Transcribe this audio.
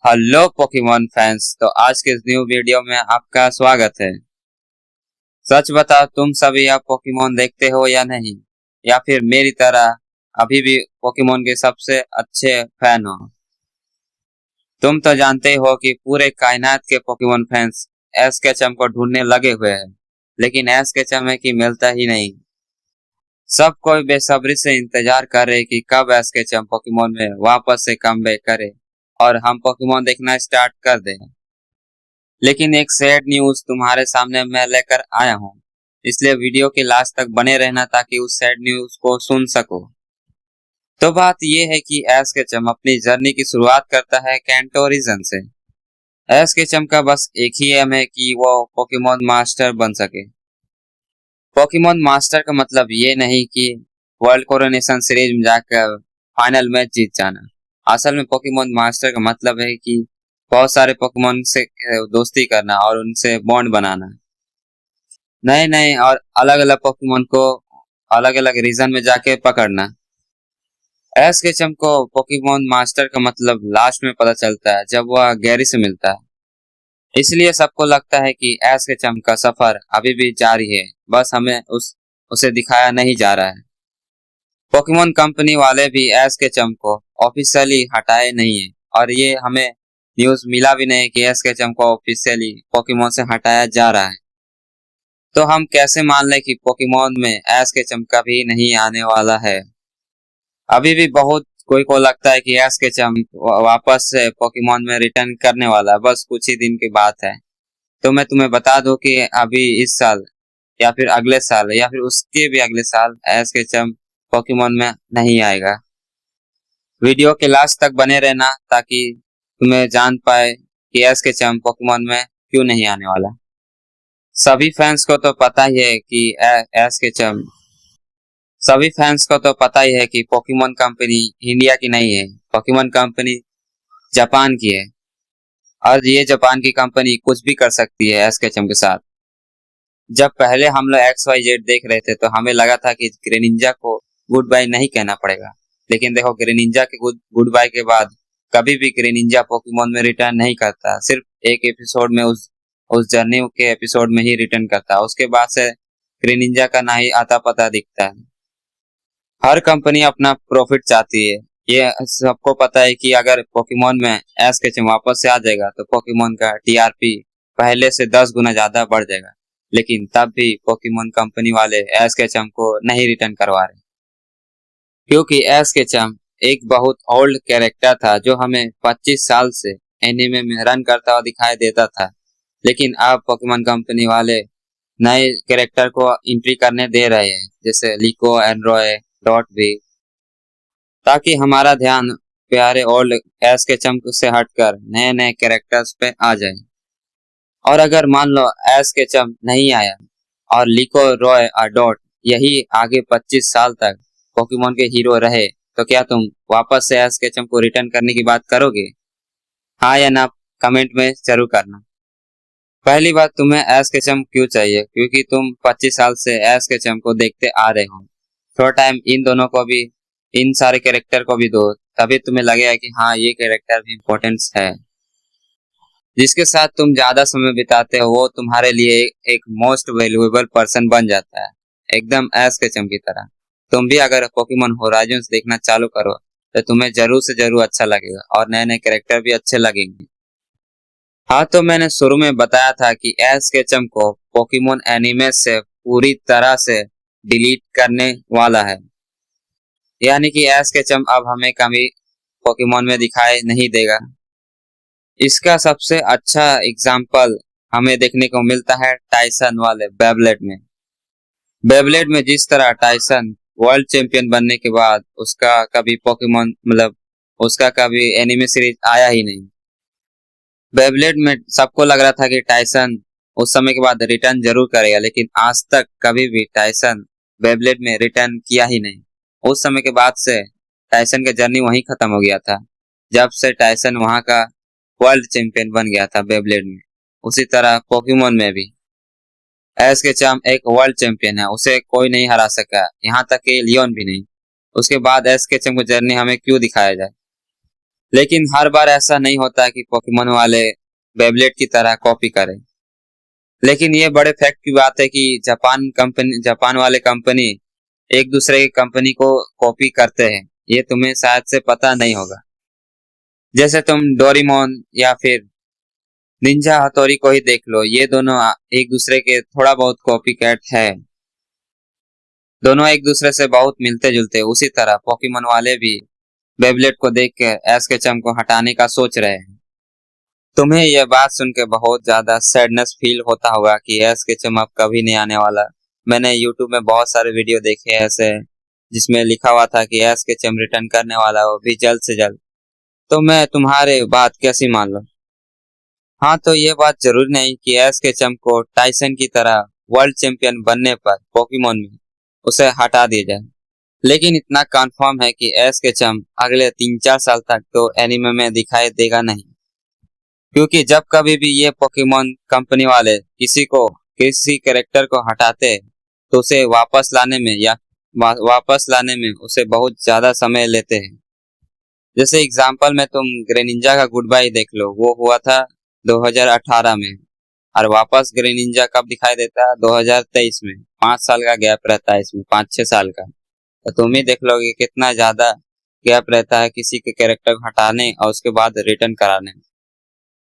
Hello Pokemon fans. तो आज के इस न्यू वीडियो में आपका स्वागत है। सच बताओ, तुम सभी अब पोकेमॉन देखते हो या नहीं, या फिर मेरी तरह अभी भी पोकेमॉन के सबसे अच्छे फैन हो। तुम तो जानते हो कि पूरे कायनात के पोकेमॉन फैंस एश केचम को ढूंढने लगे हुए हैं, लेकिन एश केचम है कि मिलता ही नहीं। सब कोई बेसब्री से इंतजार कर रहे कि कब एश केचम पोकेमॉन में वापस से कमबैक करे और हम पोकेमॉन देखना स्टार्ट कर दें। लेकिन एक सैड न्यूज तुम्हारे सामने मैं लेकर आया हूँ, इसलिए वीडियो के लास्ट तक बने रहना ताकि उस सैड न्यूज को सुन सको। तो बात यह है कि एश केचम अपनी जर्नी की शुरुआत करता है कैंटो रीजन से। एश केचम का बस एक ही एम है कि वो पोकेमॉन मास्टर बन सके। पोकेमॉन मास्टर का मतलब ये नहीं कि वर्ल्ड कोरोनेशन सीरीज में जाकर फाइनल मैच जीत जाना। असल में पोकेमॉन मास्टर का मतलब है कि बहुत सारे पोकेमॉन से दोस्ती करना और उनसे बॉन्ड बनाना, नए नए और अलग अलग पोकेमॉन को अलग अलग रीजन में जाके पकड़ना। एश केचम को पोकेमॉन मास्टर का मतलब लास्ट में पता चलता है जब वह गैरी से मिलता है। इसलिए सबको लगता है कि एश केचम का सफर अभी भी जारी है, बस हमें उसे दिखाया नहीं जा रहा है। पोकेमॉन कंपनी वाले भी एश केचम को ऑफिशियली हटाए नहीं है, और ये हमें न्यूज मिला भी नहीं कि एश केचम को ऑफिशियली पोकेमॉन से हटाया जा रहा है। तो हम कैसे मान लें कि पोकेमॉन में एश केचम कभी नहीं आने वाला है। अभी भी बहुत कोई को लगता है कि एश केचम वापस से पोकेमॉन में रिटर्न करने वाला है, बस कुछ ही दिन की बात है। तो मैं तुम्हें बता दूं कि अभी इस साल या फिर अगले साल या फिर उसके भी अगले साल एश केचम पोकेमॉन में नहीं आएगा। वीडियो के लास्ट तक बने रहना ताकि तुम्हें जान पाए कि एश केचम पोकेमॉन में क्यों नहीं आने वाला। सभी फैंस को तो पता ही है कि एश केचम सभी फैंस को तो पता ही है कि पोकेमॉन कंपनी इंडिया की नहीं है, पोकेमॉन कंपनी जापान की है, और ये जापान की कंपनी कुछ भी कर सकती है एश केचम के साथ। जब पहले हम लोग XYZ देख रहे थे तो हमें लगा था कि ग्रेनिंजा को गुड बाय नहीं कहना पड़ेगा, लेकिन देखो ग्रेनिंजा के गुड बाय के बाद कभी भी ग्रेनिंजा पोकेमॉन में रिटर्न नहीं करता। सिर्फ एक एपिसोड में उस जर्नी के एपिसोड में ही रिटर्न करता है, उसके बाद से ग्रेनिंजा का ना ही आता पता दिखता है। हर कंपनी अपना प्रॉफिट चाहती है, ये सबको पता है कि अगर पोकेमॉन में एश केचम वापस से आ जाएगा तो पोकेमॉन का TRP पहले से 10 गुना ज्यादा बढ़ जाएगा। लेकिन तब भी पोकेमॉन कंपनी वाले एश केचम को नहीं रिटर्न करवा रहे, क्योंकि एश केचम एक बहुत ओल्ड कैरेक्टर था जो हमें 25 साल से एनीमे में रन करता हुआ दिखाई देता था। लेकिन अब पोकेमॉन कंपनी वाले नए कैरेक्टर को एंट्री करने दे रहे हैं, जैसे लिको, एंड्रॉय, डॉट भी, ताकि हमारा ध्यान प्यारे ओल्ड एश केचम से हटकर नए नए कैरेक्टर्स पे आ जाए। और अगर मान लो एश केचम नहीं आया और लिको, रॉय और डॉट यही आगे 25 साल तक पोकेमॉन के हीरो रहे, तो क्या तुम वापस से एश केचम को रिटर्न करने की बात करोगे? हाँ या ना कमेंट में जरूर करना। पहली बात, तुम्हें एश केचम क्यों चाहिए? क्योंकि तुम 25 साल से एश केचम को देखते आ रहे हो। थोड़ा टाइम इन दोनों को भी, इन सारे कैरेक्टर को भी दो, तभी तुम्हें लगेगा कि हाँ ये कैरेक्टर भी इम्पोर्टेंस है। जिसके साथ तुम ज्यादा समय बिताते हो वो तुम्हारे लिए एक मोस्ट वैल्यूएबल पर्सन बन जाता है, एकदम एश केचम की तरह। तुम भी अगर पोकेमॉन होराइजन्स देखना चालू करो तो तुम्हें जरूर से जरूर अच्छा लगेगा और नए नए कैरेक्टर भी अच्छे लगेंगे। हाँ, तो मैंने शुरू में बताया था कि एश केचम को पोकेमॉन एनिमे से पूरी तरह से डिलीट करने वाला है, यानी कि एश केचम अब हमें कभी पोकेमॉन में दिखाई नहीं देगा। इसका सबसे अच्छा एग्जाम्पल हमें देखने को मिलता है टाइसन वाले बेबलेट में। बेबलेट में जिस तरह टाइसन वर्ल्ड चैंपियन बनने के बाद उसका कभी पोकेमॉन उसका कभी एनिमे सीरीज आया ही नहीं। बेबलेट में सबको लग रहा था कि टाइसन उस समय के बाद रिटर्न जरूर करेगा, लेकिन आज तक कभी भी टाइसन बेबलेट में रिटर्न किया ही नहीं। उस समय के बाद से टाइसन का जर्नी वहीं खत्म हो गया था, जब से टाइसन वहां का वर्ल्ड चैंपियन बन गया था बेबलेट में। उसी तरह पोकेमॉन में भी एश केचम एक वर्ल्ड चैंपियन है, उसे कोई नहीं हरा सका, यहाँ तक कि लियोन भी नहीं। उसके बाद एश केचम की जर्नी हमें क्यों दिखाया जाए? लेकिन हर बार ऐसा नहीं होता कि पोकेमोन वाले बेबलेट की तरह कॉपी करें। लेकिन ये बड़े फैक्ट की बात है कि जापान वाले कंपनी एक दूसरे की कंपनी को कॉपी करते हैं। ये तुम्हें शायद से पता नहीं होगा। जैसे तुम डोरेमोन या फिर निंजा हथौड़ी को ही देख लो, ये दोनों एक दूसरे के थोड़ा बहुत कॉपी कैट है। दोनों एक दूसरे से बहुत मिलते जुलते। उसी तरह पोकेमोन वाले भी बेबलेट को देख के एस के चम को हटाने का सोच रहे हैं। तुम्हें यह बात सुन के बहुत ज्यादा सैडनेस फील होता होगा कि एस के चम अब कभी नहीं आने वाला। मैंने यूट्यूब में बहुत सारे वीडियो देखे ऐसे जिसमें लिखा हुआ था कि एस के चम रिटर्न करने वाला हो भी जल्द से जल्द। तो मैं तुम्हारे बात कैसी मान लूं? हाँ, तो ये बात जरूरी नहीं कि एस के चम को टाइसन की तरह वर्ल्ड चैंपियन बनने पर पोकेमोन में उसे हटा दिया जाए। लेकिन इतना कंफर्म है कि एस के चम अगले 3-4 साल तक तो एनिमे में दिखाई देगा नहीं। क्योंकि जब कभी भी ये पोकेमोन कंपनी वाले किसी कैरेक्टर को हटाते तो उसे वापस लाने में उसे बहुत ज्यादा समय लेते हैं। जैसे एग्जांपल में तुम ग्रेनिंजा का गुड बाय देख लो, वो हुआ था 2018 में, और वापस ग्रेनिंजा कब दिखाई देता है? 2023 में। 5 साल का गैप रहता है इसमें, 5-6 साल का। तो तुम ही देख लोगे कितना ज्यादा गैप रहता है किसी के कैरेक्टर को हटाने और उसके बाद रिटर्न कराने में।